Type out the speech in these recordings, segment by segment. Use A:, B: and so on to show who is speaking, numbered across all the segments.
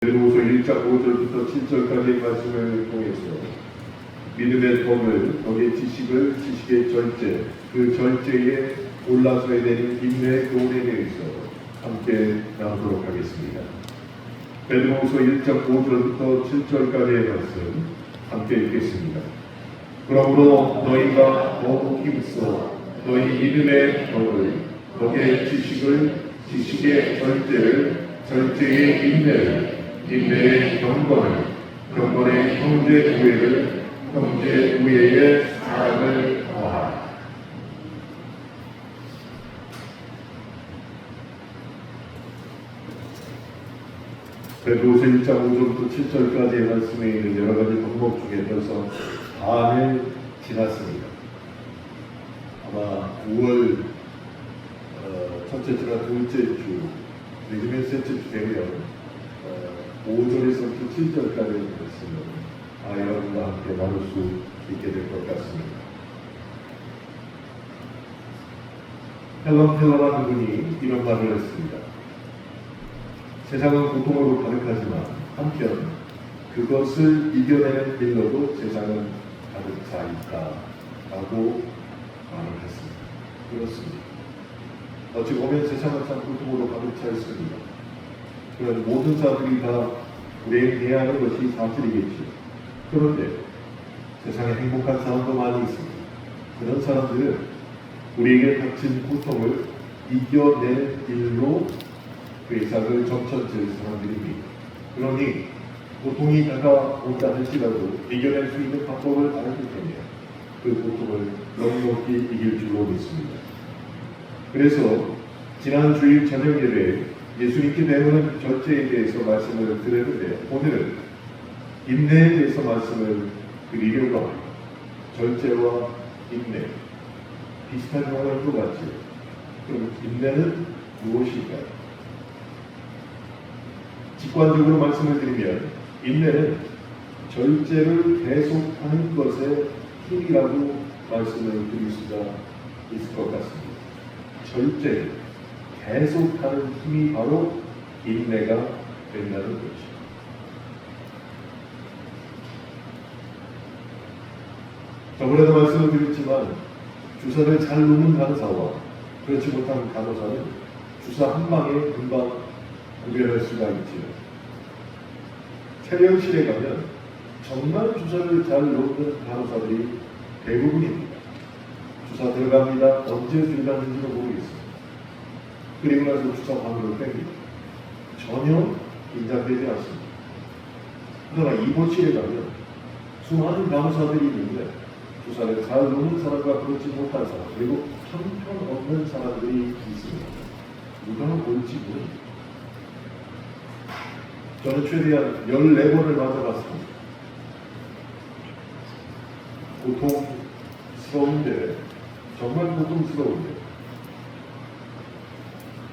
A: 베드로후서 1장 5절부터 7절까지의 말씀을 통해서 믿음의 덕을, 덕의 지식을, 지식의 절제, 그 절제에 올라서야 되는 인내의 교훈에 대해서 함께 나누도록 하겠습니다. 베드로후서 1장 5절부터 7절까지의 말씀 함께 읽겠습니다. 그러므로 너희가 더욱 힘써 너희 믿음의 덕을, 덕의 지식을, 지식의 절제를, 절제의 인내를, 인내의 경건을, 경건의 형제 우애를, 형제 우애의 사랑을 더하라. 베드로후서 1장 5절부터 7절까지의 말씀에 있는 여러 가지 덕목 중에 벌써 반을 지났습니다. 아마 9월 첫째 주나 둘째 주, 늦으면 셋째 주 되면 5절에서부터 7절까지의 말씀을 여러분과 함께 나눌 수 있게 될 것 같습니다. 헬런 켈러라는 분이 이런 말을 했습니다. 세상은 고통으로 가득하지만 한편 그것을 이겨내는 길로도 세상은 가득 차 있다라고 말을 했습니다. 그렇습니다. 어찌 보면 세상은 참 고통으로 가득 차 있습니다. 그런 모든 사람들이 다 우리에게 대하는 것이 사실이겠죠. 그런데 세상에 행복한 사람도 많이 있습니다. 그런 사람들은 우리에게 닥친 고통을 이겨내는 일로 그 일상을 점쳐질 사람들입니다. 그러니 고통이 다가온다 할지라도 이겨낼 수 있는 방법을 알기 때문에 그 고통을 넉넉히 이길 줄로 믿습니다. 그래서 지난 주일 저녁 예배에 예수님께 배우는 절제에 대해서 말씀을 드렸는데 오늘은 인내에 대해서 말씀을 드리려고 합니다. 절제와 인내 비슷한 용어인 것 같죠? 그럼 인내는 무엇일까요? 직관적으로 말씀을 드리면 인내는 절제를 계속하는 것의 힘이라고 말씀을 드릴 수가 있을 것 같습니다. 절제를 계속하는 힘이 바로 인내가 된다는 것이죠. 저번에도 말씀을 드렸지만 주사를 잘 놓는 간호사와 그렇지 못한 간호사는 주사 한 방에 금방 구별할 수가 있지요. 촬영실에 가면 정말 주사를 잘 놓는 간호사들이 대부분입니다. 주사 들어갑니다. 언제 들어가는지도 모르겠습니다. 그리고 나서 주사 방으로 뺍니다. 전혀 긴장되지 않습니다. 그러나 입원실에 가면 수많은 간호사들이 있는데 주사를 잘 놓는 사람과 그렇지 못한 사람 그리고 형편없는 사람들이 있습니다. 누가 옳지 모릅니다. 저는 최대한 14번을 맞아봤습니다. 고통스러운데 정말 고통스러운데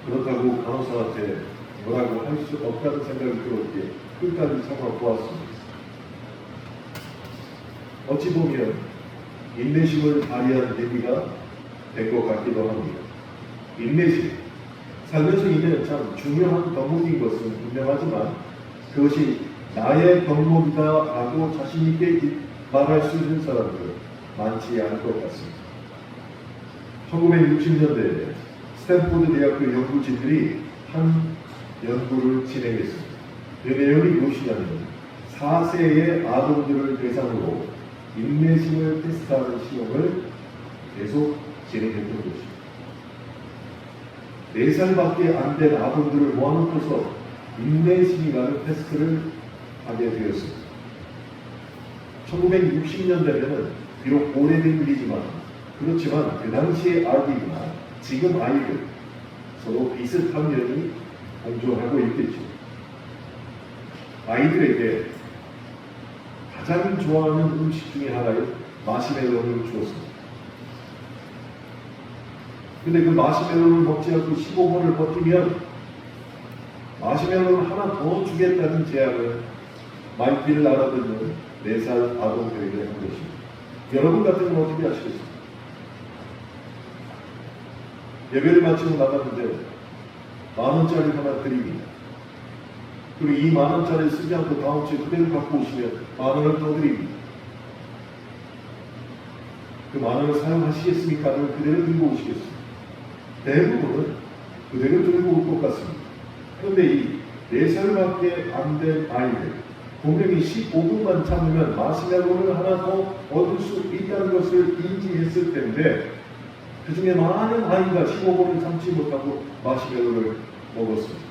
A: 그렇다고 간호사한테 뭐라고 할 수 없다는 생각이 들었기에 끝까지 참아보았습니다. 어찌 보면 인내심을 발휘한 계기가 된 것 같기도 합니다. 인내심, 살면서 인내는 참 중요한 덕목인 것은 분명하지만 그것이 나의 덕목이다라고 자신있게 말할 수 있는 사람들은 많지 않을 것 같습니다. 1960년대에 스탠포드 대학교 연구진들이 한 연구를 진행했습니다. 그 내용이 무엇이냐면 4세의 아동들을 대상으로 인내심을 테스트하는 시험을 계속 진행했던 것입니다. 4살밖에 안 된 아동들을 모아놓고서 인내심이라는 테스트를 하게 되었습니다. 1960년대에는 비록 오래된 일이지만 그렇지만 그 당시의 아이들이나 지금 아이들 서로 비슷한 면이 공존하고 있겠죠. 아이들에게 가장 좋아하는 음식 중에 하나에 마시멜로를 주었습니다. 근데 그 마시멜로를 먹지 않고 15분을 버티면 마시멜로를 하나 더 주겠다는 제안을 말귀를 알아듣는 4살 아동들에게 한 것입니다. 여러분 같으면 어떻게 하시겠습니까? 예배를 마치고 나갔는데 10,000원짜리 하나 드립니다. 그리고 이 10,000원짜리 쓰지 않고 다음 주에 그대로 갖고 오시면 10,000원을 더 드립니다. 그 10,000원을 사용하시겠습니까? 아니면 그대로 들고 오시겠습니까? 대부분은 그대로 들고 올 것 같습니다. 그런데 이 4살밖에 안 된 아이들, 분명히 15분만 참으면 마시멜로를 하나 더 얻을 수 있다는 것을 인지했을 텐데, 그 중에 많은 아이가 15분을 참지 못하고 마시멜로를 먹었습니다.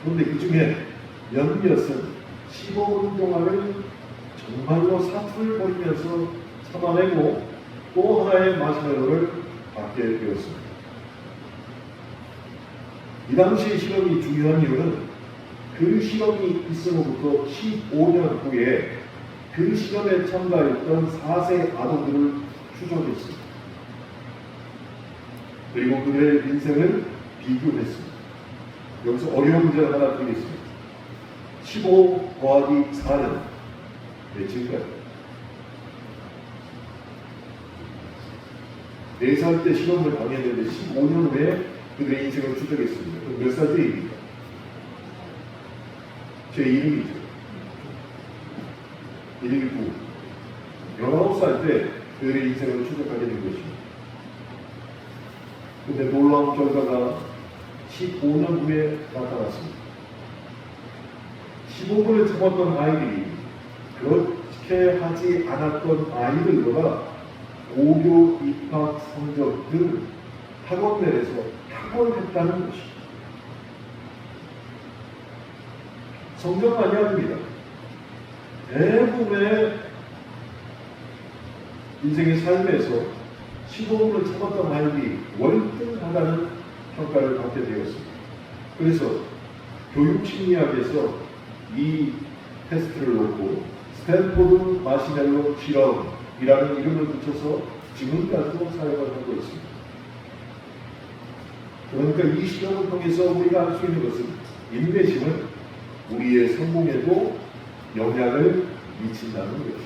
A: 그런데 그 중에 몇몇은 15분 동안을 정말로 사투를 벌이면서 참아내고 또 하나의 마시멜로를 받게 되었습니다. 이 당시의 실험이 중요한 이유는 그 실험이 있음으로부터 15년 후에 그 실험에 참가했던 4세 아동들을 추적했습니다. 그리고 그들의 인생을 비교했습니다. 여기서 어려운 문제를 하나 드리겠습니다. 15 더하기 4는 몇일까요? 4살 때 실험을 당했는데 15년 후에 그들의 인생을 추적했습니다. 그럼 몇 살 때입니까? 제 이름이죠. 19. 19살 때 그들의 인생을 추적하게 된 것입니다. 근데 놀라운 결과가 15년 후에 나타났습니다. 15분을 참았던 아이들이 그렇게 하지 않았던 아이들보다 고교 입학 성적 등 학원 내에서 탁월했다는 것입니다. 성적만이 아닙니다. 대부분의 인생의 삶에서 15분을 참았던 아이들이 월등하다는 평가를 받게 되었습니다. 그래서 교육심리학에서 이 테스트를 놓고 스탠포드 마시멜로 실험이라는 이름을 붙여서 지금까지도 사용을 하고 있습니다. 그러니까 이 실험을 통해서 우리가 알 수 있는 것은 인내심은 우리의 성공에도 영향을 미친다는 것입니다.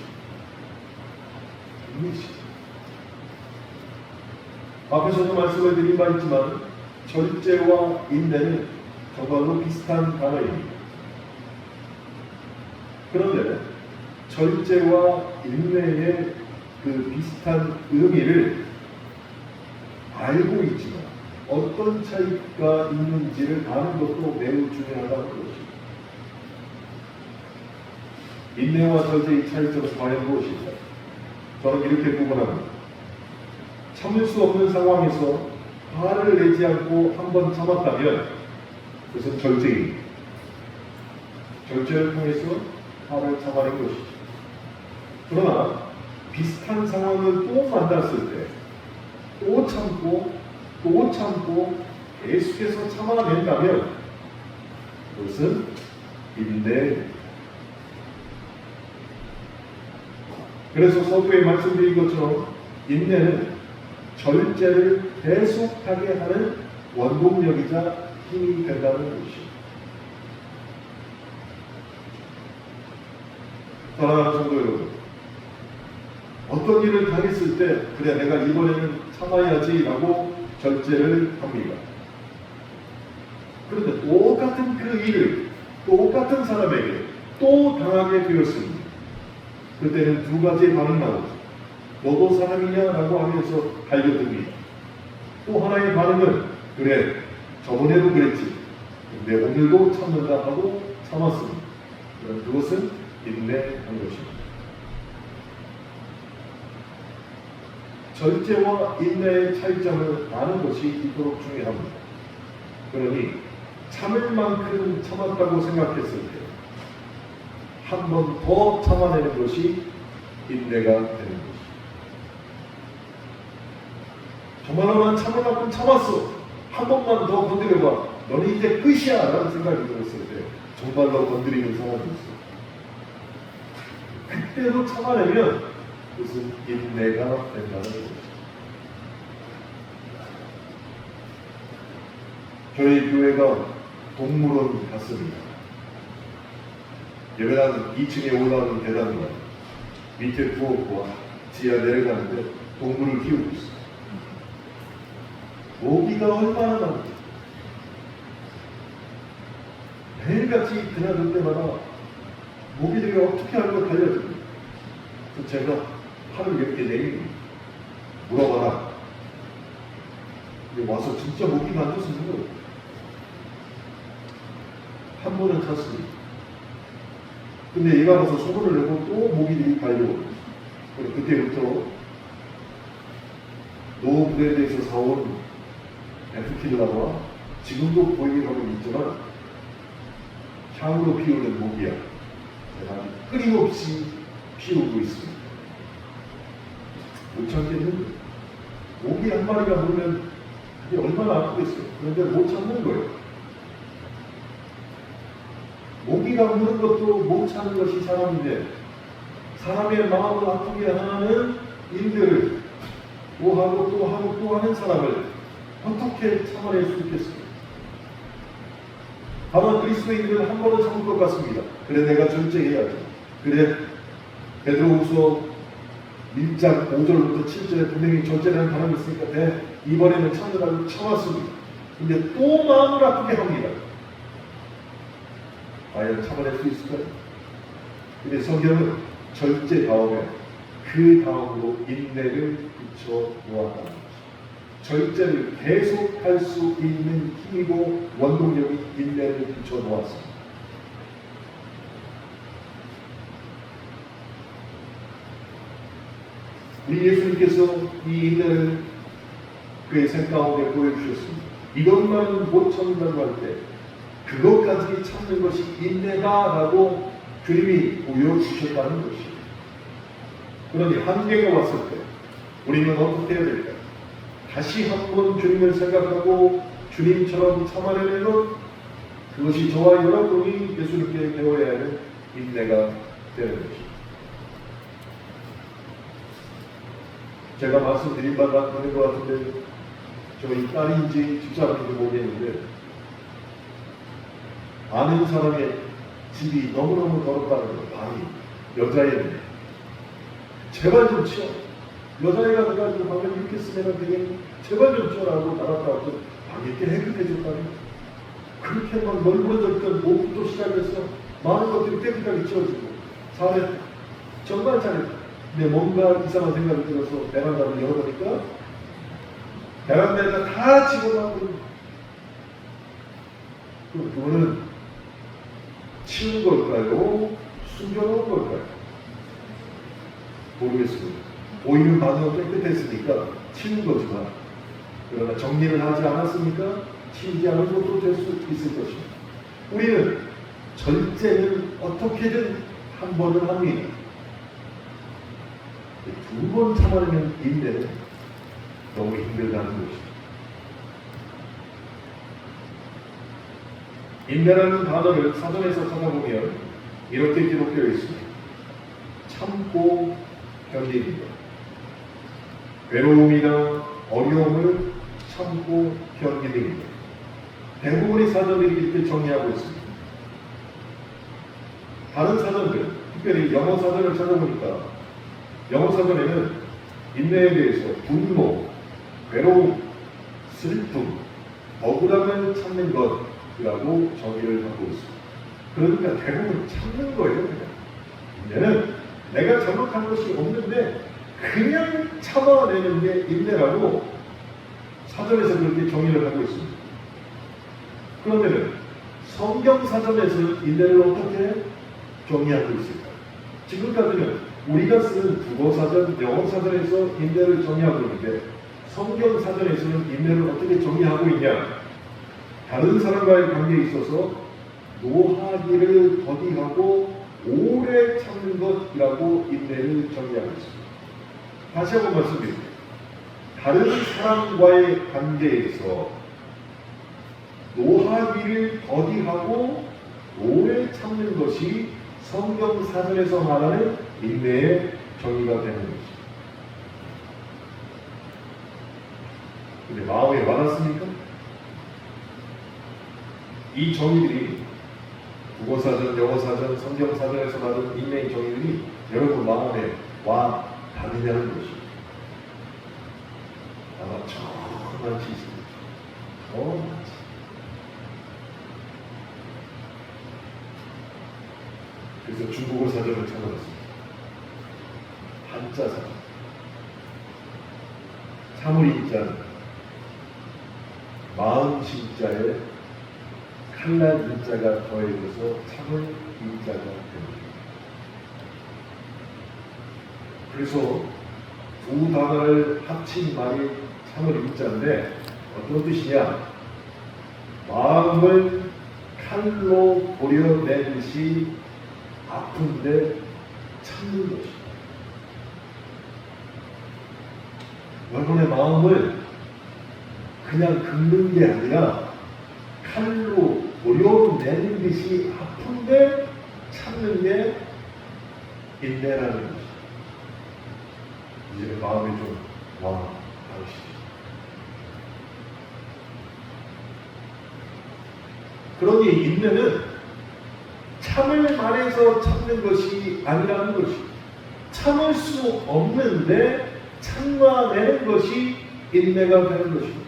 A: 인내심. 앞에서도 말씀을 드린 바 있지만 절제와 인내는 정말로 비슷한 단어입니다. 그런데 절제와 인내의 그 비슷한 의미를 알고 있지만 어떤 차이가 있는지를 아는 것도 매우 중요하다는 것입니다. 인내와 절제의 차이점은 과연 무엇일까요? 저는 이렇게 구분합니다. 참을 수 없는 상황에서 화를 내지 않고 한번 참았다면 그것은 절제입니다. 절제를 통해서 화를 참아낸 것이죠. 그러나 비슷한 상황을 또 만났을 때 또 참고 또 참고 계속해서 참아낸다면 그것은 인내입니다. 그래서 서두에 말씀드린 것처럼 인내는 절제를 계속하게 하는 원동력이자 힘이 된다는 것입니다. 사랑하는 성도 여러분, 어떤 일을 당했을 때 그래 내가 이번에는 참아야지 라고 절제를 합니다. 그런데 똑같은 그 일을 똑같은 사람에게 또 당하게 되었습니다. 그때는 두 가지의 반응이 나오죠. 너도 사람이냐라고 하면서 달려듭니다. 또 하나의 반응은 그래 저번에도 그랬지 근데 오늘도 참는다 하고 참았습니다. 그럼 그것은 인내한 것입니다. 절제와 인내의 차이점을 아는 것이 이토록 중요합니다. 그러니 참을 만큼 참았다고 생각했을 때 한 번 더 참아내는 것이 인내가 되는 것입니다. 정말로 난 참을 만큼 참았어. 한 번만 더 건드려봐. 너는 이제 끝이야. 라는 생각이 들었을 때 정말로 건드리는 사람이 있어요. 그때도 참아내면 그것은 인내가 된다는 것입니다. 저희 교회가 동물원 같습니다. 예배당 2층에 올라오는 계단과 밑에 부엌과 지하 내려가는데 동물을 키우고 있어요. 모기가 얼마나 많은지. 매일같이 드나들 때마다 모기들이 어떻게 알고 달려듭니다. 그래서 제가 팔을 이렇게 내밀고 물어봐라. 근데 와서 진짜 모기가 앉았으면 거예요. 한 번은 탔습니다. 근데 얘가 와서 소문을 내고 또 모기들이 달려오고, 그때부터 노브랜드에서 사온 에프킬라와 지금도 보이는 하고 있지만 향으로 피우는 모기야. 제가 끊임없이 피우고 있습니다. 못 참겠는데 모기 한 마리가 물면 그게 얼마나 아프겠어요. 그런데 못 참는 거예요. 모기가 무는 것도 못 참는 것이 사람인데 사람의 마음을 아프게 하는 일들을 또 하고 또 하고 또 하는 사람을 어떻게 참아낼 수 있겠습니까? 다만 그리스도인들은 한 번은 참을 것 같습니다. 그래 내가 절제해야지. 그래 베드로후서 1장 5절부터 7절에 분명히 절제라는 단어가 있으니까 이번에는 참으라고 참았습니다. 근데 또 마음을 아프게 합니다. 과연 참아낼 수 있을까요? 근데 성경은 절제 다음에 그 다음으로 인내를 붙여 놓았다는 것입니다. 절제를 계속할 수 있는 힘이고 원동력이 인내를 붙여 놓았습니다. 우리 예수님께서 이 인내를 그의 생 가운데 보여주셨습니다. 이것만은 못 참는다고 할 때 그것까지 참는 것이 인내다라고 주님이 보여주셨다는 것입니다. 그러니 한계가 왔을 때 우리는 어떻게 해야 될까요? 다시 한번 주님을 생각하고 주님처럼 참아내는 것, 그것이 저와 여러분이 예수님께 배워야 하는 인내가 되는 것입니다. 제가 말씀드린 바가 되는 것 같은데 저희 딸인지 집사람인지 모르겠는데 아는 사람의 집이 너무너무 더럽다는 거, 방이 여자애인데 제발 좀 치워. 여자애가 돼가지고 방을 이렇게 쓰면 되겠니? 제발 좀 치워라고 나갔다 좀 방 이렇게 깨끗해졌다니. 그렇게 막 널브러졌던 옷부터 시작해서 많은 것들이 깨끗하게 치워지고 잘했다. 정말 잘했다. 근데 뭔가 이상한 생각이 들어서 베란다를 열어보니까 베란다에다 다 집어넣은 그거는 치운 걸까요? 숨겨놓은 걸까요? 모르겠습니다. 보이는 바는 깨끗했으니까 치운 거지만 그러나 정리를 하지 않았으니까 치우지 않은 것도 될 수 있을 것입니다. 우리는 절제는 어떻게든 한 번은 합니다. 두 번 참아내는 인내는 너무 힘들다는 것입니다. 인내라는 단어를 사전에서 찾아보면 이렇게 기록되어 있습니다. 참고 견디는 것. 외로움이나 어려움을 참고 견디는 것. 대부분의 사전들이 이렇게 정리하고 있습니다. 다른 사전들, 특별히 영어 사전을 찾아보니까 영어 사전에는 인내에 대해서 분노, 외로움, 슬픔, 억울함을 참는 것이라고 정의를 하고 있습니다. 그러니까 대부분 참는 거예요. 그냥. 인내는 내가 잘못한 것이 없는데 그냥 참아내는 게 인내라고 사전에서 그렇게 정의를 하고 있습니다. 그러면 성경 사전에서 인내를 어떻게 정의하고 있을까요? 지금까지는 우리가 쓰는 국어 사전, 영어 사전에서 인내를 정의하고 있는데 성경 사전에서는 인내를 어떻게 정의하고 있냐? 다른 사람과의 관계에 있어서 노하기를 더디하고 오래 참는 것이라고 인내를 정의하고 있습니다. 다시 한번 말씀드립니다. 다른 사람과의 관계에서 노하기를 더디하고 오래 참는 것이 성경 사전에서 말하는 인내의 정의가 되는 것입니다. 근데 마음에 와닿습니까? 이 정의들이 국어사전, 영어사전, 성경사전에서 말하는 인내의 정의들이 여러분 마음에 와 닿느냐는 것입니다. 아마 저만치 있습니다. 저만치. 그래서 중국어 사전을 찾아봤습니다. 한자 사전. 참을 인자는 마음 진자에 칼날 인자가 더해져서 참을 인자가 됩니다. 그래서 두 단어를 합친 말이 참을 인자인데 어떤 뜻이냐? 마음을 칼로 도려내듯이 아픈데 참는 것입니다. 여러분의 마음을 그냥 긁는 게 아니라 칼로 도려내는 듯이 아픈데 참는 게 인내라는 것입니다. 이제 마음이 좀 나오시죠. 그러니 인내는 참을 말해서 참는 것이 아니라는 것입니다. 참을 수 없는데 참아내는 것이 인내가 되는 것입니다.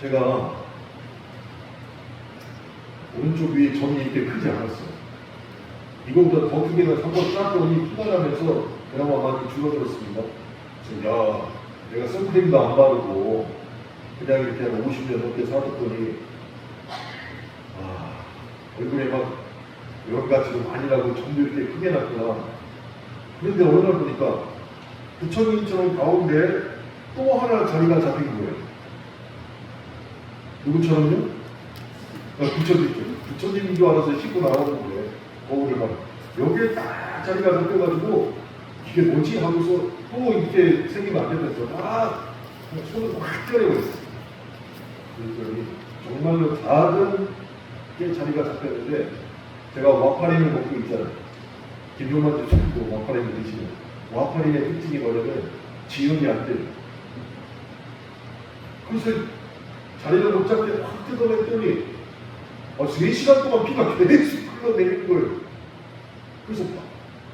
A: 제가 오른쪽 위에 점이 이렇게 크지 않았어요. 이거보다 더 크게는 한번 쫙 보니 투달하면서 그나마 많이 줄어들었습니다. 그래서 야, 내가 선크림도 안 바르고 그냥 이렇게 한 50년 넘게 살았더니 얼굴에 막 여기가 지금 아니라고 점도 이렇게 크게 났구나. 그런데 어느 날 보니까 부처님처럼 가운데 또 하나 자리가 잡힌 거예요. 누구처럼요? 부처님인 줄 알아서 씻고 나오는 거예요. 거울을 막 여기에 딱 자리가 잡혀가지고 이게 뭐지 하고서 또 이렇게 생기면 안 된다면서 막 손을 확 때려버렸어요. 그랬더니 정말로 작은 게 자리가 잡혔는데 제가 와파린을 먹고 있잖아요. 김용만도 처음도 와파린을 드시면 와파린의 특징이 뭐냐면 지연이 안 돼요. 그래서 자리를 못 잡게 확 뜯어냈더니 3시간 동안 피가 계속 흘러내리는 거예요. 그래서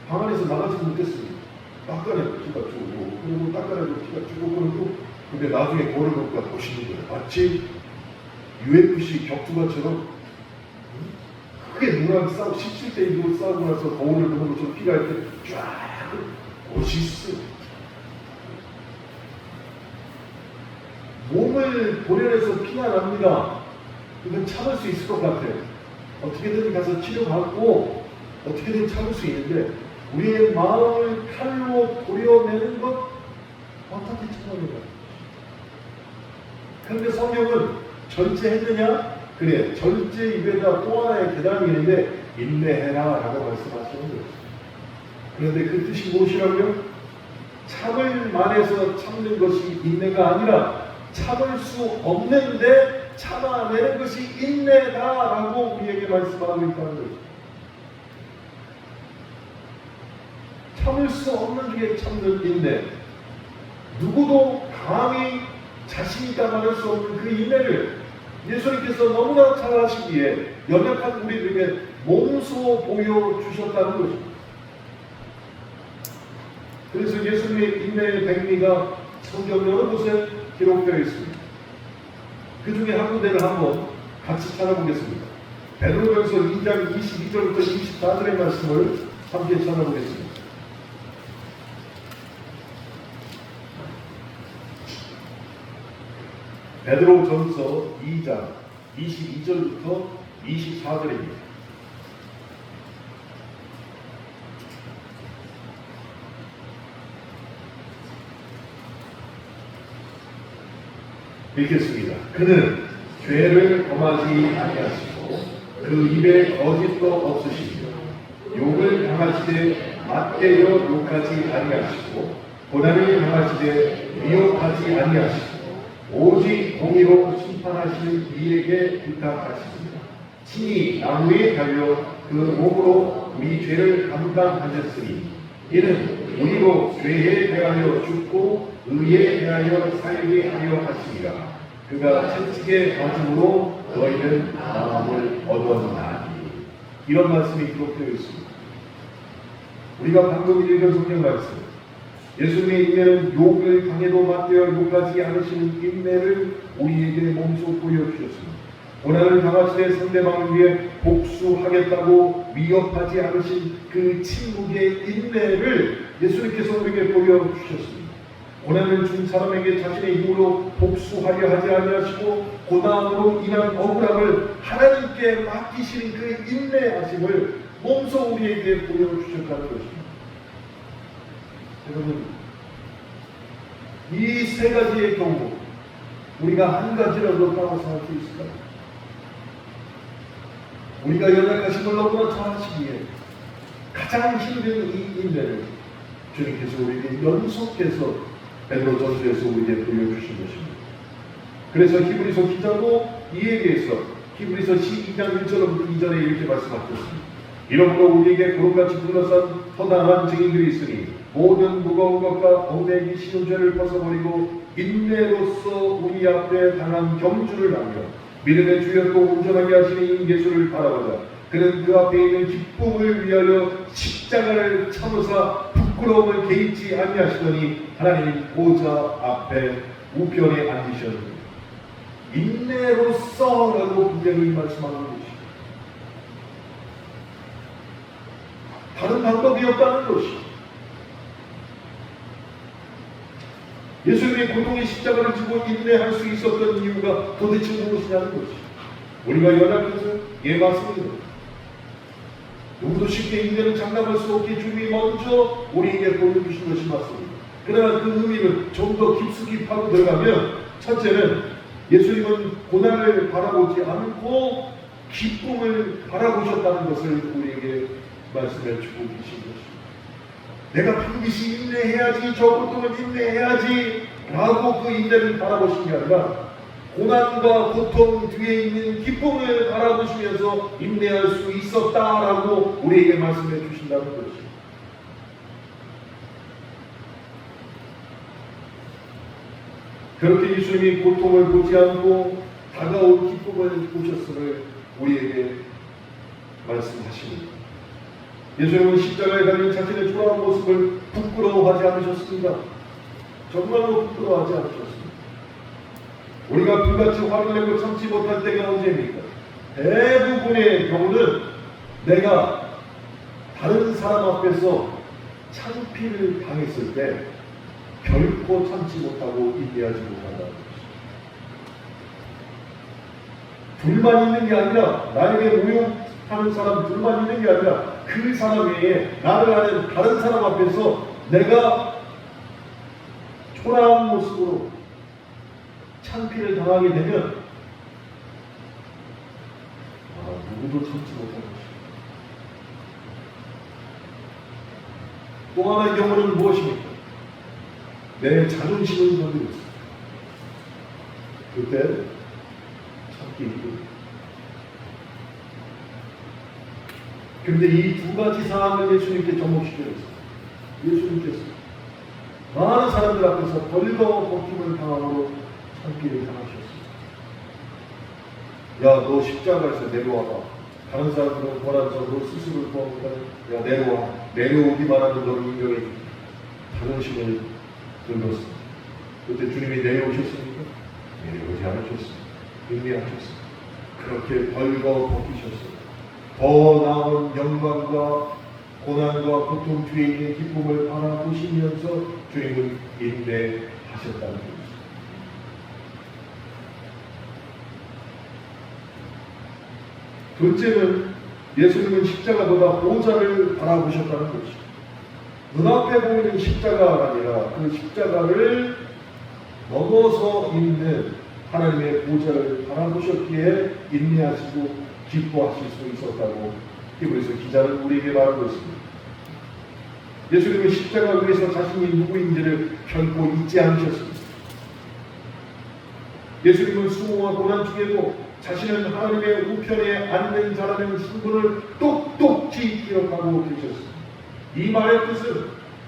A: 방 안에서 나가지 못했어요. 닦아내고 피가 주고 그리고 닦아내고 피가 주고 그러고 근데 나중에 거울을 보니까 보시는 거예요. 마치 UFC 격투가처럼 크게 누구랑 싸우고 17대 1로 싸우고 나서 거울을 보는 것처럼 피가 이렇게 쫙 멋있어요. 몸을 도려내서 피가 납니다. 이건 참을 수 있을 것 같아요. 어떻게든 가서 치료받고 어떻게든 참을 수 있는데 우리의 마음을 칼로 도려내는 것 어떻게 참아내요? 그런데 성경은 절제 했느냐? 그래, 절제 입에다 또 하나의 계단이 있는데 인내해라 라고 말씀하시는 거예요. 그런데 그 뜻이 무엇이라고요? 참을 말해서 참는 것이 인내가 아니라 참을 수 없는데 참아내는 것이 인내다라고 우리에게 말씀하고 있다는 거죠. 참을 수 없는 중에 참는 인내. 누구도 감히 자신있다 말할 수 없는 그 인내를 예수님께서 너무나 잘 아시기에 연약한 우리들에게 몸소 보여주셨다는 거죠. 그래서 예수님의 인내의 백미가 성경 여러 곳에 기록되어 있습니다. 그 중에 한 군데를 한번 같이 찾아보겠습니다. 베드로전서 2장 22절부터 24절의 말씀을 함께 찾아보겠습니다. 베드로전서 2장 22절부터 24절입니다. 읽겠습니다. 그는 죄를 범하지 아니하시고 그 입에 거짓도 없으시며 욕을 당하시되 맞대어 욕하지 아니하시고 고난을 당하시되 미혹하지 아니하시고 오직 공의로 심판하시는 이에게 부탁하십니다. 친히 나무에 달려 그 몸으로 우리 죄를 감당하셨으니 이는 우리로 죄에 대하여 죽고 의에 대하여 살게 하려 하시니라. 그가 채찍의 맞음으로 너희는 나음을 얻었나니. 이런 말씀이 기록되어 있습니다. 우리가 방금 읽은 성경 말씀, 예수님의 인내는 욕을 당해도 맞대어 욕하지 않으시는 인내를 우리에게 몸소 보여주셨습니다. 고난을 당하실 때 상대방을 위해 복수하겠다고 위협하지 않으신 그 침묵의 인내를 예수님께서 우리에게 보여주셨습니다. 고난을 준 사람에게 자신의 힘으로 복수하려 하지 아니하시고 고난으로 인한 억울함을 하나님께 맡기시는 그 인내하심을 몸소 우리에게 보여주셨다는 것입니다. 여러분, 이 세 가지의 경우 우리가 한 가지라도 따라서 할 수 있을까요? 우리가 연약하심을 너무나 잘 아시기에 가장 힘든 이 인내를 주님께서 우리에게 연속해서 베드로전서에서 우리에게 보여주신 것입니다. 그래서 히브리서 기자도 이에 대해서 히브리서 12장 1절부터 2절에 이렇게 말씀하셨습니다. 이러므로 우리에게 구름같이 둘러싼 허다한 증인들이 있으니 모든 무거운 것과 얽매기 쉬운 죄를 벗어버리고 인내로서 우리 앞에 당한 경주를 하며 믿음의 주여 또 온전하게 하시는 이 예수를 바라보자. 그는 그 앞에 있는 기쁨을 위하여 십자가를 참으사 부끄러움을 개의치 아니하시더니 하나님 보좌 앞에 우편에 앉으셨느니라. 인내로서라고 분명히 말씀하는 것입니다. 다른 방법이 없다는 것이 예수님이 고통의 십자가를 지고 인내할 수 있었던 이유가 도대체 무엇이냐는 것이 우리가 연약해서 맞습니다. 누구도 쉽게 인내를 장담할 수 없게 주님이 먼저 우리에게 보여주신 것이 맞습니다. 그러나 그 의미를 좀 더 깊숙이 파고 들어가면 첫째는 예수님은 고난을 바라보지 않고 기쁨을 바라보셨다는 것을 우리에게 말씀해 주고 계신 것입니다. 내가 반드시 인내해야지, 저 고통을 인내해야지 라고 그 인내를 바라보신 게 아니라 고난과 고통 뒤에 있는 기쁨을 바라보시면서 인내할 수 있었다라고 우리에게 말씀해 주신다는 것입니다. 그렇게 예수님이 고통을 보지 않고 다가올 기쁨을 보셨음을 우리에게 말씀하십니다. 예수님은 십자가에 달린 자신의 초라한 모습을 부끄러워하지 않으셨습니다. 정말로 부끄러워하지 않으셨습니다. 우리가 불같이 화를 내고 참지 못할 때가 언제입니까? 대부분의 경우는 내가 다른 사람 앞에서 창피를 당했을 때 결코 참지 못하고 인내하지 못한다는 것입니다. 둘만 있는 게 아니라 나에게 모욕하는 사람 둘만 있는 게 아니라 그 사람 외에 나를 아는 다른 사람 앞에서 내가 초라한 모습으로 창피를 당하게 되면 누구도 참지 못할 것입니다. 또 하나의 경우는 무엇입니까? 내 자존심을 건드렸습니다. 그때 참기 힘듭니다. 그런데 이 두 가지 상황을 예수님께 접목시켜줬어요. 예수님께서 많은 사람들 앞에서 벌거벗김을 당함으로 참기를 당하셨습니다. 야, 너 십자가에서 내려와봐. 다른 사람들은 권한서 너 스스로 구하니까 야, 내려와. 내려오기만 하면 너를 인정해 줄게. 자존심을 들었습니다. 그때 주님이 내려오셨습니까? 내려오지 않으셨습니다. 인내하셨습니다. 그렇게 벌거벗기셨습니다. 더 나은 영광과 고난과 고통 뒤에 있는 기쁨을 바라보시면서 주님은 인내하셨다는 것입니다. 둘째는 예수님은 십자가보다 보좌를 바라보셨다는 것입니다. 눈앞에 보이는 십자가가 아니라 그 십자가를 넘어서 있는 하나님의 보좌를 바라보셨기에 인내하시고 기뻐하실 수 있었다고 히브리서 기자는 우리에게 말하고 있습니다. 예수님은 십자가 위에서 자신이 누구인지를 결코 잊지 않으셨습니다. 예수님은 수고와 고난 중에도 자신은 하나님의 우편에 앉는 자라는 신분을 똑똑히 기억하고 계셨습니다. 이 말의 뜻은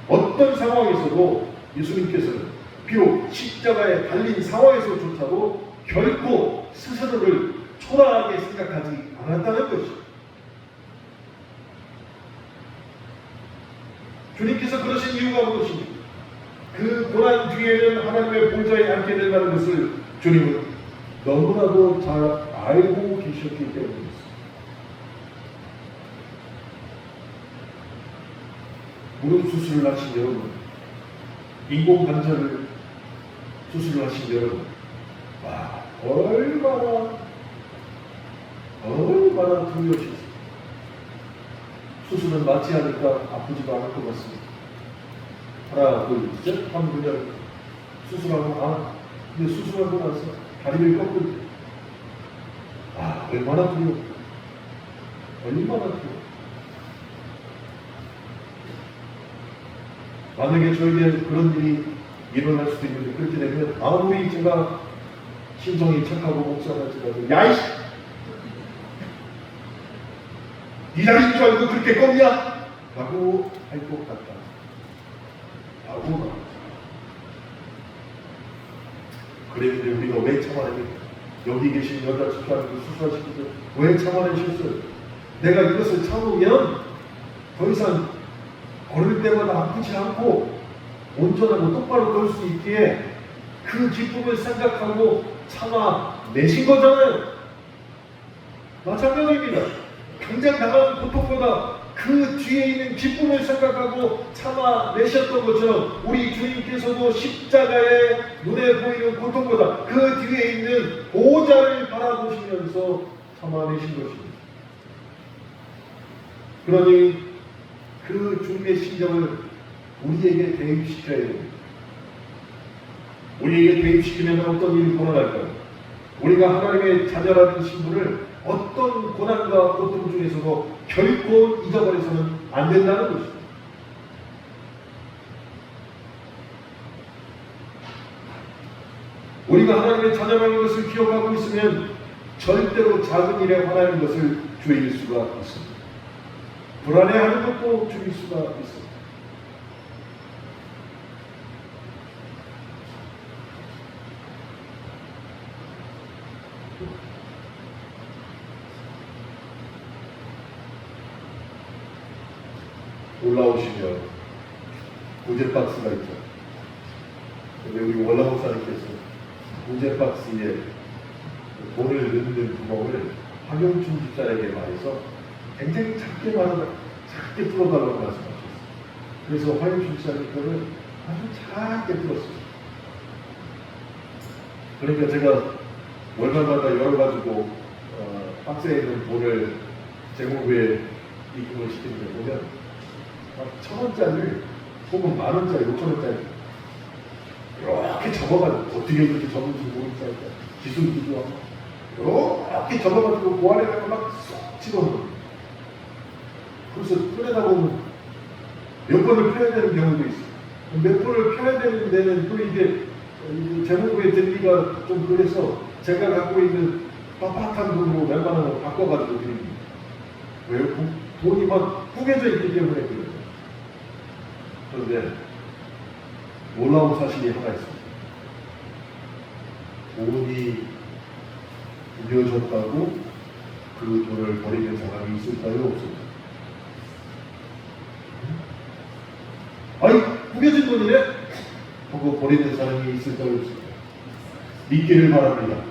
A: 어떤 상황에서도 예수님께서는 비록 십자가에 달린 상황에서조차도 결코 스스로를 초라하게 생각하지 않았다는 것입니다. 주님께서 그러신 이유가 무엇입니까? 그 고난 뒤에는 하나님의 보좌에 앉게 된다는 것을 주님은 너무나도 잘 알고 계셨기 때문입니다. 무릎 수술을 하신 여러분, 인공관절을 수술을 하신 여러분, 와, 얼마나 두려우셨어요. 수술은 마취 하니까 아프지도 않을 것 같습니다. 하나, 둘, 셋 하면 그냥 수술하고, 근데 수술하고 나서 다리를 꺾을 때, 얼마나 두려워. 얼마나 두려워. 만약에 저에게 그런 일이 일어날 수도 있는데, 그렇게 되면 아무리 제가 심성이 착하고 목사할지라도, 야이씨! 네 자식인 줄 알고 그렇게 꺾냐? 라고 할 것 같다. 라고 말합니다. 그랬는데 우리가 왜 참아냅니까? 여기 계신 여자 집사님도 수술하시고도 왜 참아내셨어요? 내가 이것을 참으면 더 이상 걸을 때마다 아프지 않고 온전하고 똑바로 걸 수 있기에 그 기쁨을 생각하고 참아내신 거잖아요. 마찬가지입니다. 당장 나가는 고통보다 그 뒤에 있는 기쁨을 생각하고 참아내셨던 것처럼 우리 주님께서도 십자가의 눈에 보이는 고통보다 그 뒤에 있는 보호자를 바라보시면서 참아내신 것입니다. 그러니 그 주님의 심정을 우리에게 대입시켜야 됩니다. 우리에게 대입시키면 어떤 일이 벌어날까요? 우리가 하나님의 자녀라는 신분을 어떤 고난과 고통 중에서도 결코 잊어버려서는 안 된다는 것입니다. 우리가 하나님의 자녀라는 것을 기억하고 있으면 절대로 작은 일에 화나는 것을 줄일 수가 있습니다. 불안해하는 것도 줄일 수가 있습니다. 올라오시면 구제 박스가 있죠. 우리 원라 목사님께서 구제 박스에 돈을 넣는 구멍을 황영춘 집사에게 말해서 굉장히 작게 풀어달라고 말씀하셨어요. 그래서 황영춘 집사님 거를 아주 작게 풀었어요. 그러니까 제가 월말마다 열어가지고 박스에 있는 돈을 제목에 입금을 시키는 걸 보면 1,000원짜리를 혹은 10,000원짜리, 5,000원짜리 이렇게 접어가지고 어떻게 그렇게 접는지 모르겠어요. 기술기도 하고 이렇게 접어가지고 고안에다가 막 쏙 집어넣어요. 그래서 꺼내다 보면 몇 번을 펴야 되는 경우도 있어요. 몇 번을 펴야 되는 데는 또 이게 제목에 들기가 좀 그래서 제가 갖고 있는 빳빳한 돈으로 몇만 원을 바꿔가지고 드립니다. 왜요? 돈이 막 구겨져 있기 때문에 그래요. 그런데 놀라운 사실이 하나 있습니다. 돈이 구겨졌다고 그 돈을 버리는 사람이 있을까요? 없을까요? 아니, 구겨진 돈이래? 하고 버리는 사람이 있을까요? 없을까요? 믿기를 바랍니다.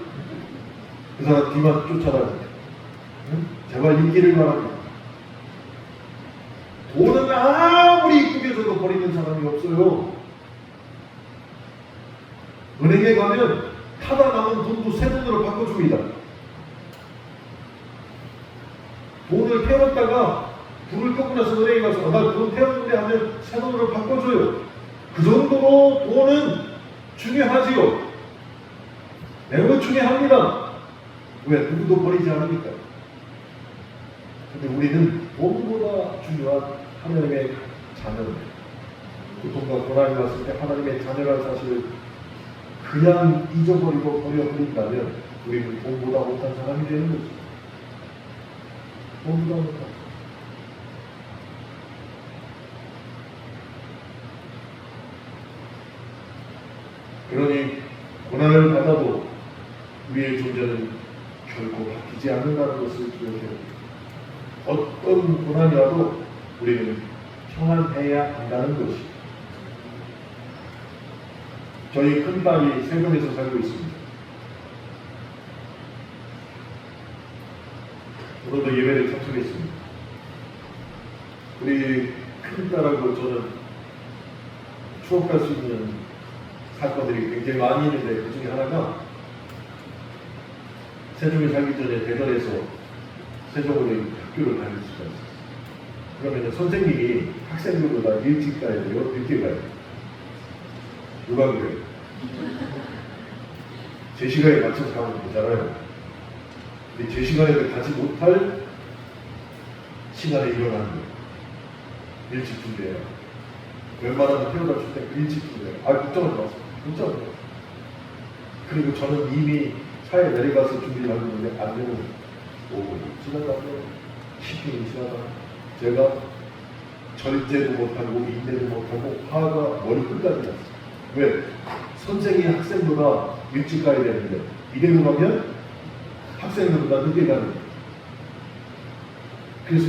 A: 그 사람 뒤만 쫓아다닙니다. 제발 믿기를 바랍니다. 돈은 아무리 구겨져도 버리는 사람이 없어요. 은행에 가면 타다 남은 돈도 새 돈으로 바꿔줍니다. 돈을 태웠다가 불을 끄고 나서 은행에 가서 나 돈 태웠는데 하면 새 돈으로 바꿔줘요. 그 정도로 돈은 중요하지요. 매우 중요합니다. 왜? 누구도 버리지 않으니까. 근데 우리는 돈보다 중요한 하나님의 자녀입니다. 고통과 고난이 왔을 때 하나님의 자녀라는 사실을 그냥 잊어버리고 버려버린다면 우리는 돈보다 못한 사람이 되는 거죠. 돈보다 못한. 그러니 고난을 받아도 우리의 존재는 결코 바뀌지 않는다는 것을 기억해야 합니다. 어떤 고난이 와도 우리는 평안해야 한다는 것이. 저희 큰딸이 세종에서 살고 있습니다. 오늘도 예배를 참석했습니다. 우리 큰딸하고 저는 추억할 수 있는 사건들이 굉장히 많이 있는데 그 중에 하나가 세종에 살기 전에 대전에서 세종으로 학교를 다닐 수가 있었어요. 그러면 선생님이 학생들보다 일찍 가야 돼요? 늦게 가야 돼요? 누가 그래요? 제 시간에 맞춰서 가면 되잖아요. 근데 제 시간에 가지 못할 시간에 일어나는 거예요. 일찍 준비해요. 웬만하면 태워다 줄 때 일찍 준비해요. 걱정하지 마세요. 걱정하지 마세요. 그리고 저는 이미 차에 내려가서 준비를 하고 있는데 안 되면 5분이 지나가면 10분이 지나가면 제가 절제도 못하고 인내도 못하고 화가 머리 끝까지 났어요. 왜? 선생이 학생보다 일찍 가야 되는데 이대로 가면 학생들보다 늦게 가는 거예요. 그래서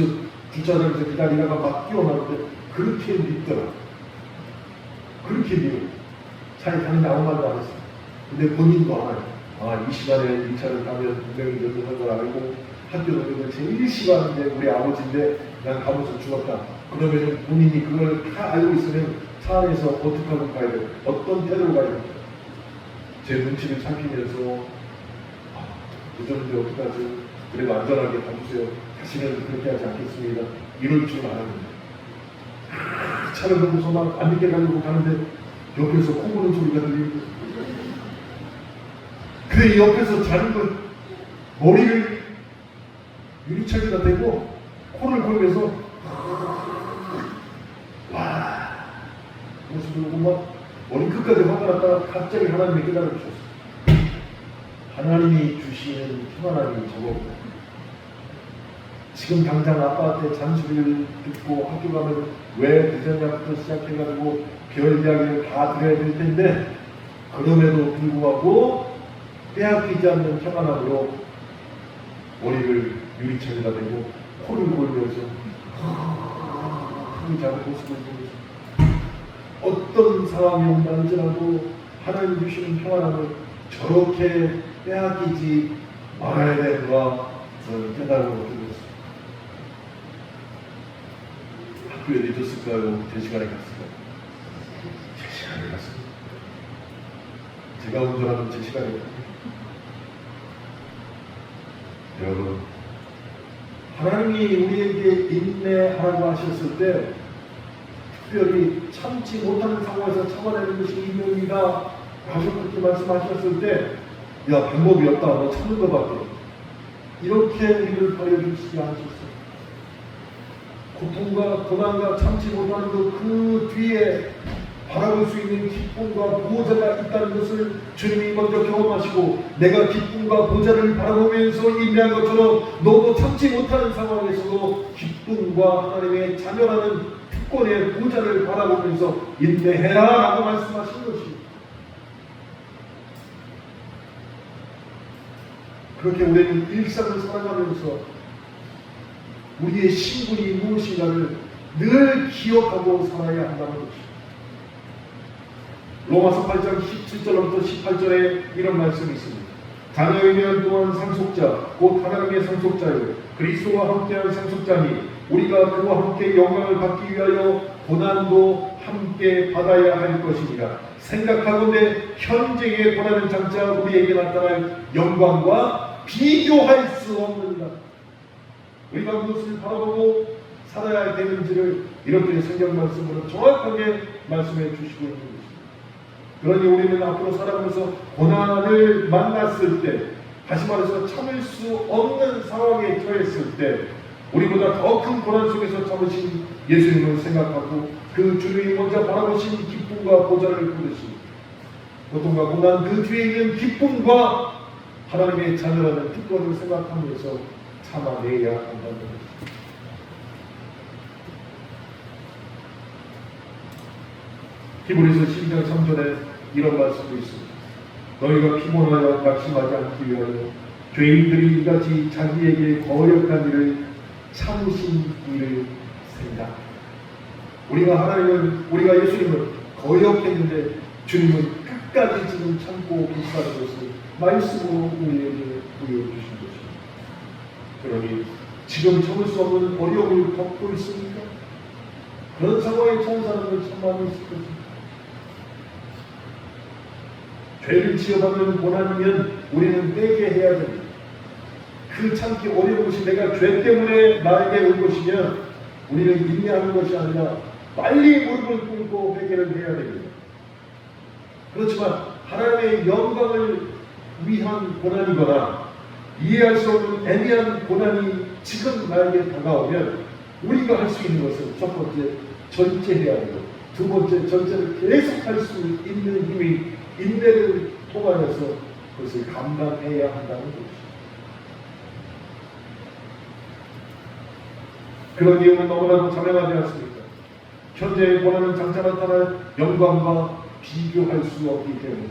A: 주차장에서 기다리다가 막 뛰어나는데 그렇게 밉더라. 그렇게 미워. 차에 타는데 아무 말도 안 했어요. 근데 본인도 알아요. 이 시간에 이 차를 타면 분명히 늦는 걸 알고 학교 다니는 제일 시간인데 우리 아버지인데 난 가면서 죽었다. 그러면 본인이 그걸 다 알고 있으면 차 안에서 어떻게 하고 가야 돼요? 어떤 태도로 가야 돼요? 제 눈치를 살피면서 늦었는데 어떡하지? 그래도 안전하게 가주세요. 다시는 그렇게 하지 않겠습니다. 이럴 줄 알았는데 차를 보고서 막 안 늦게 가려고 가는데 옆에서 코 고는 소리가 들리고 그 옆에서 자는 걸 머리를 유리창에다 대고 코를 골면서 와 그래서 그러고 막 머리 끝까지 화가 났다가 갑자기 하나님이 깨달아 주셨어요. 하나님이 주시는 평안함이 저거고 지금 당장 아빠한테 잔소리를 듣고 학교 가면 왜 늦었냐부터 시작해가지고 별 이야기를 다 드려야 될 텐데 그럼에도 불구하고 빼앗기지 않는 평안함으로 머리를 유리창에다 대고 코를 골면서 작은 모습을 보면서 어떤 상황이 온다는지라도 하나님 주시는 평안함을 저렇게 빼앗기지 말아야 되는가 저는 깨달음을 얻게 되었습니다. 학교에 늦었을까요? 제 시간에 갔을까요? 제 시간에 갔습니다. 제가 운전하는 제 시간에 갔습니다. 여러분 하나님이 우리에게 인내하라고 하셨을 때 특별히 참지 못하는 상황에서 참아내는 것이 인내입니다 라고 그렇게 말씀하셨을 때 야 방법이 없다 너 참는 것밖에 이렇게 우리를 버려주시지 않으셨어요. 고통과 고난과 참지 못하는 그 뒤에 바라볼 수 있는 기쁨과 보호자가 있다는 것을 주님이 먼저 경험하시고 내가 기쁨과 보호자를 바라보면서 인내한 것처럼 너도 참지 못하는 상황에서도 기쁨과 하나님의 자녀라는 특권의 보호자를 바라보면서 인내해라 라고 말씀하신 것입니다. 그렇게 우리는 일상을 살아가면서 우리의 신분이 무엇인가를 늘 기억하고 살아야 한다는 것입니다. 로마서 8장 17절부터 18절에 이런 말씀이 있습니다. 자녀이면 또한 상속자 곧 하나님의 상속자요 그리스도와 함께한 상속자니 우리가 그와 함께 영광을 받기 위하여 고난도 함께 받아야 할 것이니라. 생각하건대 현재의 고난은 장차 우리에게 나타날 영광과 비교할 수 없느니라. 우리가 무엇을 바라보고 살아야 되는지를 이렇게 성경 말씀으로 정확하게 말씀해 주시고 있는 것입니다. 그러니 우리는 앞으로 살아가면서 고난을 만났을 때, 다시 말해서 참을 수 없는 상황에 처했을 때 우리보다 더 큰 고난 속에서 참으신 예수님을 생각하고 그 주님이 먼저 바라보신 기쁨과 보좌를 부르시고 고통과 고난 그 뒤에 있는 기쁨과 하나님의 자녀라는 특권을 생각하면서 참아내야 한다는 것입니다. 히브리서 12장 3절에 이런 말씀도 있습니다. 너희가 피곤하여 낙심하지 않기 위하여 죄인들이 이같이 자기에게 거역한 일을 참으신 일을 생각. 우리가 예수님을 거역했는데 주님은 끝까지 지금 참고 계시다는 것을 말씀으로 우리에게 보여주신 것입니다. 그러니 지금 참을 수 없는 어려움을 겪고 있습니까? 그런 상황에 처한 사람들 참 많이 있을 것입니다. 죄를 지어받는 고난이면 우리는 떼게 해야 됩니다. 그 참기 어려운 것이 내가 죄 때문에 나에게 온 것이면 우리는 인내하는 것이 아니라 빨리 무릎을 꿇고 회개를 해야 됩니다. 그렇지만 하나님의 영광을 위한 고난이거나 이해할 수 없는 애매한 고난이 지금 나에게 다가오면 우리가 할 수 있는 것은 첫 번째 절제해야 하고 두 번째 절제를 계속할 수 있는 힘이 인내를 통하여서 그것을 감당해야 한다는 것입니다. 그런 이유는 너무나도 자명하지 않습니까? 현재의 고난은 장차 나타날 영광과 비교할 수 없기 때문에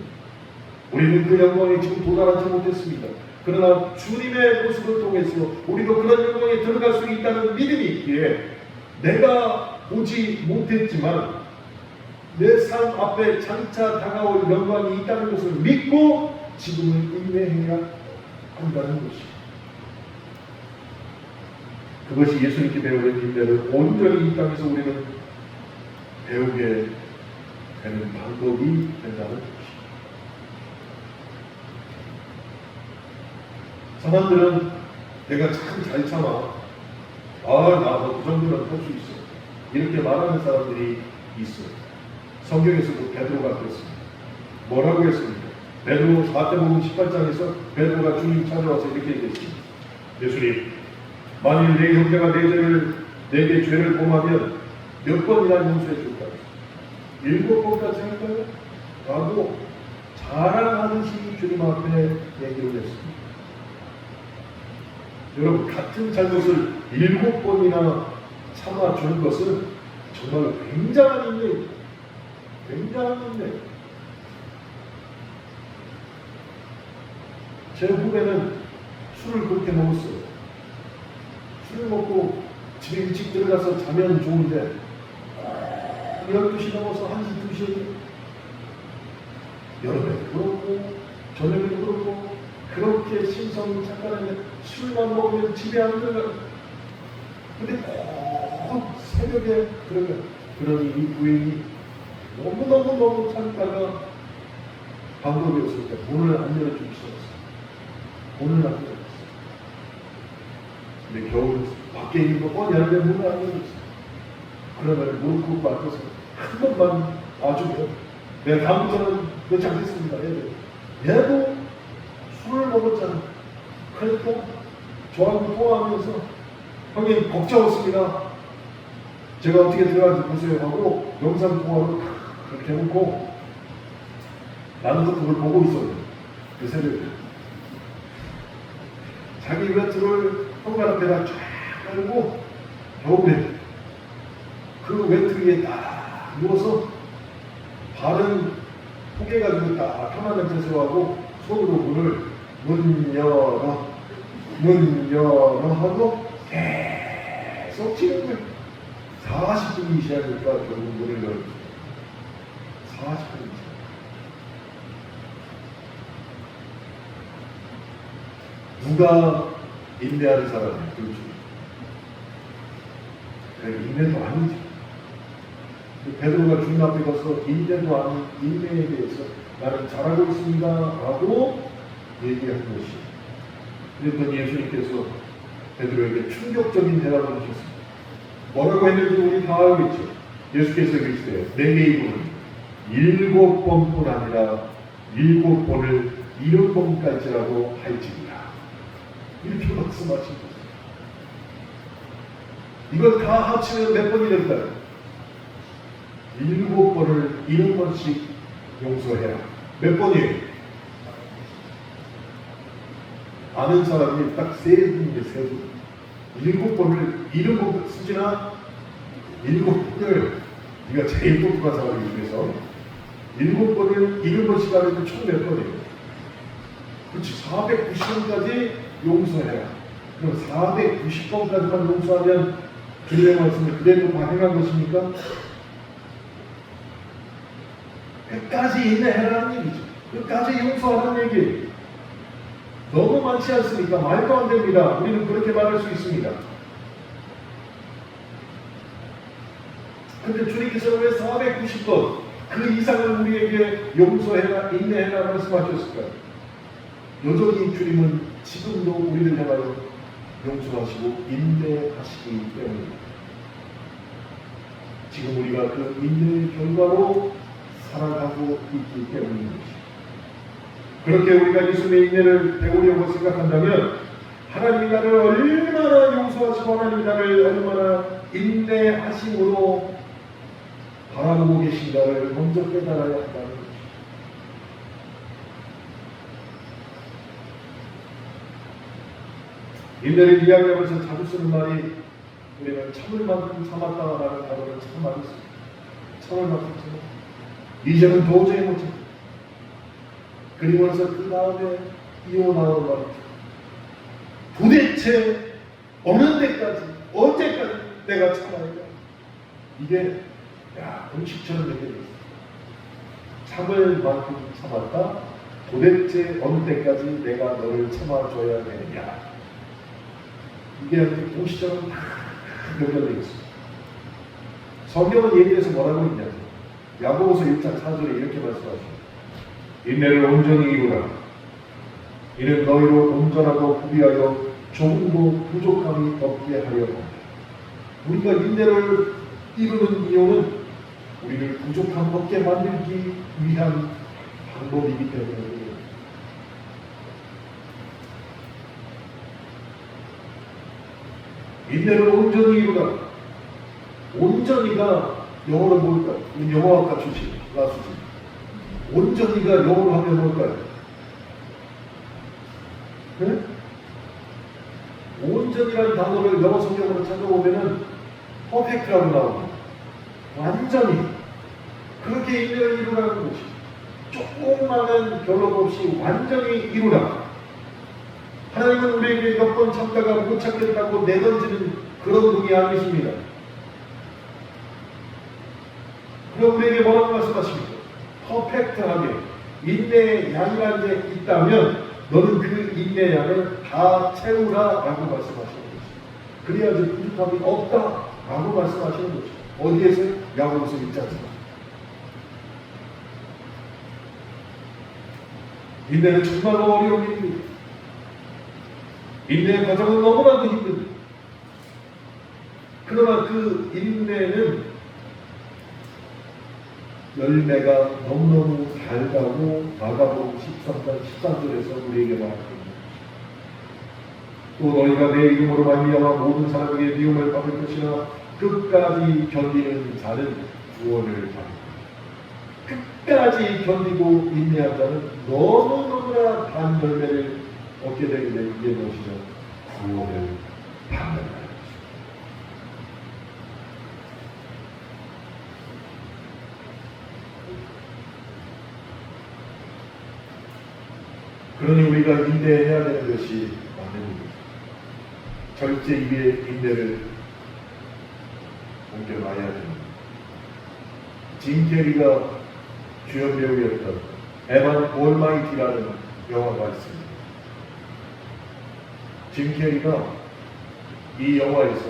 A: 우리는 그 영광에 지금 도달하지 못했습니다. 그러나 주님의 모습을 통해서 우리도 그런 영광에 들어갈 수 있다는 믿음이 있기에 내가 보지 못했지만 내 삶 앞에 장차 다가올 영광이 있다는 것을 믿고 지금은 인내해야 한다는 것입니다. 그것이 예수님께 배우는 인내를 온전히 이 땅에서 우리는 배우게 되는 방법이 된다는 것입니다. 사람들은 내가 참 잘 참아. 나 그 정도는 할 수 있어. 이렇게 말하는 사람들이 있어요. 성경에서도 베드로가 그랬습니다. 뭐라고 했습니까? 베드로 4대복음 18장에서 베드로가 주님 찾아와서 이렇게 얘기했습니다. 예수님, 만일 내 형제가 내게 죄를 범하면 몇 번이나 용서해 줄까요? 7번까지 할까요? 라고 자랑하듯이 주님 앞에 얘기를 했습니다. 여러분, 같은 잘못을 7번이나 참아주는 것은 정말 굉장한 인내입니다. 굉장한 인내. 제 후배는 술을 그렇게 먹었어요. 술을 먹고 집에 일찍 들어가서 자면 좋은데 12시 넘어서 1시, 2시 여름에 그렇고 저녁에 그렇고 그렇게 신성이 착각하는데 술만 먹으면 집에 안 들어가. 근데 꼭 새벽에 그러면 그러니 이 부인이 너무 참다가 방법이 없을 때 문을 안 열어주기 시작했어요. 문을 안 열어줬어요. 근데 겨우 밖에 있는 거 뻔히 알는데 문을 안 열어줬어요. 그러면 무릎 꿇고 앉아서 한 번만 봐주면 내가 다음부터는 그렇지 않겠습니다. 얘도 술을 먹었잖아. 그러니까 저하고 통화하면서 형님 걱정없습니다. 제가 어떻게 들어가는지 보세요 하고 영상통화로 그렇게 해놓고 나는 또 그걸 보고 있었는데 그 새벽에 자기 외투를 현관 앞에다 쫙 깔고 겨울에 그 외투 위에 딱 누워서 발은 포개가지고 딱 편안한 자세로 하고 손으로 문 열어 하고 계속 치는 거예요. 40분이 지나니까 결국 문을 열어주세요. 40분이 지나니까 누가 인내하는 사람이에요? 그렇죠. 인내도 아니지. 베드로가 주님 앞에 가서 인내도 아닌 인내에 대해서 나는 잘하고 있습니다 라고 얘기한 것이. 그랬더니 예수님께서 베드로에게 충격적인 대답을 하셨습니다. 뭐라고 했는지 우리 다 알겠죠. 예수께서 이르시되 내게 이르노니 7번뿐 아니라 7번을 70번까지라고 할지니라. 이렇게 말씀하신 거죠. 이걸 다 합치면 몇 번이 될까요? 7번을 70번씩 용서해라. 몇 번이에요? 아는 사람이 딱 3분인데 3분. 7번을 70번 쓰지나 7번을 네가 제일 똑똑한 사람이 중에서 7번을 70번씩 하면 총 몇 번이에요? 그렇지. 490번까지 용서해라. 그럼 490번까지만 용서하면 주님의 말씀을 그대로 다 행한 것입니까? 끝까지 인내해라는 얘기죠. 끝까지 용서하라는 얘기예요. 너무 많지 않습니까? 말도 안 됩니다. 우리는 그렇게 말할 수 있습니다. 근데 주님께서 왜 490번 그 이상을 우리에게 용서해라, 인내해라 말씀하셨을까요? 여전히 주님은 지금도 우리를 향하여 용서하시고 인내하시기 때문입니다. 지금 우리가 그 인내의 결과로 살아가고 있기 때문인 것입니다. 그렇게 우리가 예수님의 인내를 배우려고 생각한다면 하나님이 나를 얼마나 용서하시고 하나님이 나를 얼마나 인내하심으로 바라보고 계신가를 먼저 깨달아야 한다는 것입니다. 인내를 이야기하면서 자주 쓰는 말이 우리는 참을 만큼 참았다라는 단어를 참 많이 씁니다. 참을 만큼 참았다. 이제는 도저히 못 참다. 그리고서 그 다음에 이혼하는 말이죠. 도대체 어느 때까지, 언제까지 내가 참아야 돼? 이게 공식처럼 얘기해요. 참을 만큼 참았다. 도대체 어느 때까지 내가 너를 참아줘야 되느냐. 이게 공식처럼 다 연결되어 있습니다. 성경은 얘기해서 뭐라고 있냐면 야고보서 1장 4절에 이렇게 말씀하십니다. 인내를 온전히 이루라. 이는 너희로 온전하고 부귀하여 조금도 부족함이 없게 하려 합니다. 우리가 인내를 이루는 이유는 우리를 부족함 없게 만들기 위한 방법이기 때문입니다. 인내를 온전히 이루라. 온전히가 영어로 뭘까요? 영어학과 출신, 가수지. 온전히가 영어로 하면 뭘까요? 네? 온전이라는 단어를 영어 성경으로 찾아보면은 퍼펙트라고 나옵니다. 완전히. 그렇게 인내를 이루라는 것이 조금만한 결론 없이 완전히 이루라. 하나님은 우리에게 몇 번 참다가 못 참겠다고 내던지는 그런 분이 아니십니다. 그럼 우리에게 뭐라고 말씀하십니까? 퍼펙트하게 인내의 양이라는 게 있다면 너는 그 인내의 양을 다 채우라라고 말씀하시는 것입니다. 그래야지 부족함이 없다라고 말씀하시는 것입니다. 어디에서? 야고보서 1장. 인내는 정말로 어려운 일입니다. 인내의 과정은 너무나도 힘듭니다. 그러나 그 인내는 열매가 너무너무 달다고 마가복음 13장 13절에서 우리에게 말합니다. 또 너희가 내 이름으로 말미암아 모든 사람에게 미움을 받을 것이나 끝까지 견디는 자는 구원을 받을 것이다. 끝까지 견디고 인내한 자는 너무너무나 단 열매를 얻게 되게 된 이게 무엇이냐? 구원을 받는다는 것입니다. 그러니 우리가 인내해야 되는 것이 맞는 일입니다. 절제 위에 인내를 옮겨놔야 됩니다. 짐 캐리가 주연 배우였던 에반 올마이티라는 영화가 있습니다. 짐 캐리가 이 영화에서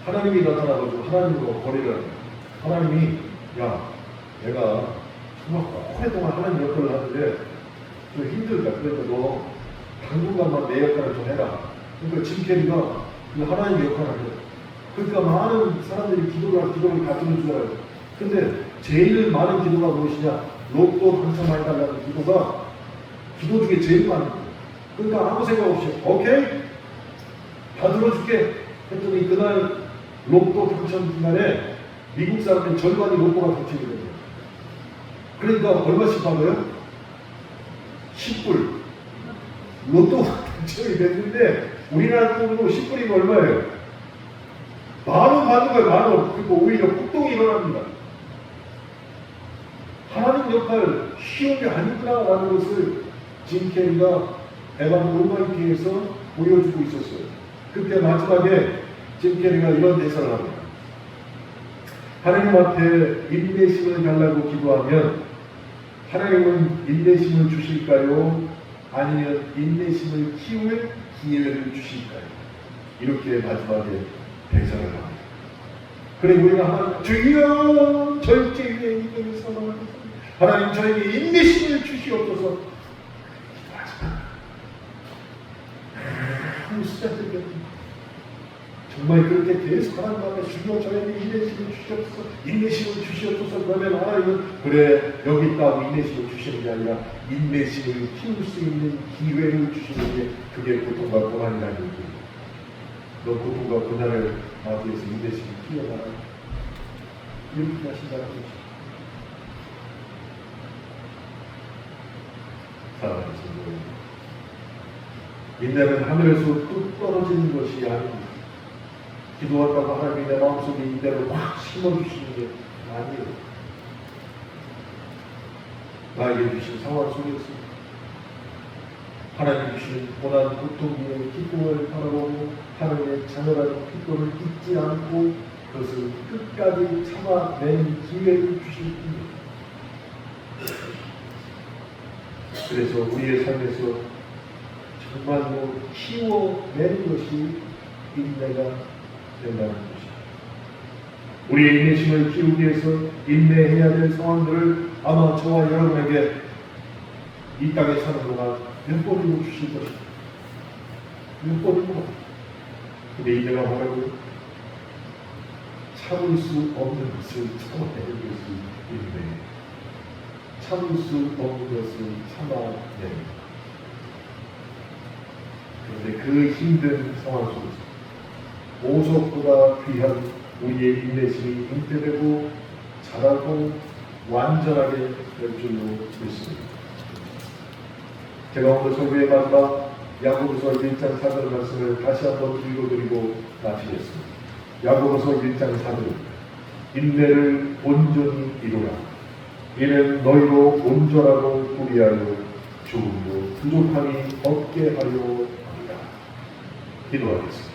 A: 하나님이 나타나가지고 하나님으로 거래를 합니다. 하나님이 내가 정말 오랫동안 하나님 역할을 하는데 좀 힘들다. 그러니까 너 당분간만 내 역할을 좀 해라. 그러니까 짐 캐리가 하나님의 역할을 해요. 그러니까 많은 사람들이 기도를 가지고 주잖아요. 근데 제일 많은 기도가 무엇이냐? 로또 당첨해달라는 기도가 기도 중에 제일 많은 거예요. 그러니까 아무 생각 없이 오케이? 다 들어줄게. 했더니 그날 로또 당첨 기간에 미국 사람들 절반이 로또가 당첨이 돼요. 그러니까 얼마씩 받아요? 10불. 로또가 당첨이 됐는데 우리나라 돈으로 10불이면 얼마예요? 10,000원 받는 거예요. 10,000원. 그리고 오히려 폭동이 일어납니다. 하나님 역할 쉬운 게 아니구나라는 것을 짐 캐리가 에반 올마이티에서 보여주고 있었어요. 그때 마지막에 짐 캐리가 이런 대사를 합니다. 하나님 앞에 인내심을 달라고 기도하면 하나님은 인내심을 주실까요? 아니면 인내심을 키울 기회를 주실까요? 이렇게 마지막에 대사를 합니다. 그래 우리가 하나님 주여 저희에게 인내를 사랑하소서 하나님 저에게 인내심을 주시옵소서 아무 수작들이 정말 그렇게 계속 하나님 앞에 주여 저에게 인내심을 주시옵소서 인내심을 주시옵소서 그러면 하나님은 그래 여기 있다고 인내심을 주시는 게 아니라 인내심을 키울 수 있는 기회를 주시는 게 그게 고통과 고난이라는 얘기예요. 너 고통과 고난을 마주해서 인내심을 키워나가 이렇게 하신다는 거죠. 사랑하는 성도 인내는 하늘에서 뚝 떨어지는 것이 아닙니다. 기도한다고 하나님이 내 마음속에 인내를 확 심어주시는 게 아니에요. 나에게 주신 상황 속에서 하나님 주시는 고난, 고통 위에 기쁨을 바라보고 하나님의 자녀라는 기쁨을 잊지 않고 그것을 끝까지 참아내는 기회를 주실 뿐입니다. 그래서 우리의 삶에서 정말로 키워내는 것이 인내가 된다는 것입니다. 우리의 인내심을 키우기 위해서 인내해야 될 상황들을 아마 저와 여러분에게 이 땅에 사는 동안 몇 번이고 주실 것입니다. 몇 번이고. 근데 인내가 뭐라고요? 참을 수 없는 것을 참아내는 것이 인내. 참을 수 없는 것을 참아내는 것. 그런데 그 힘든 상황 속에서 보석보다 귀한 우리의 인내심이 잉태되고 자라고 완전하게 될 줄로 믿습니다. 제가 오늘 설교의 마지막 야고보서 1장 4절 말씀을 다시 한번 읽어드리고 마치겠습니다. 야고보서 1장 4절 인내를 온전히 이루라. 이는 너희로 온전하고 불의하여 조금도 부족함이 없게 하려 합니다. 기도하겠습니다.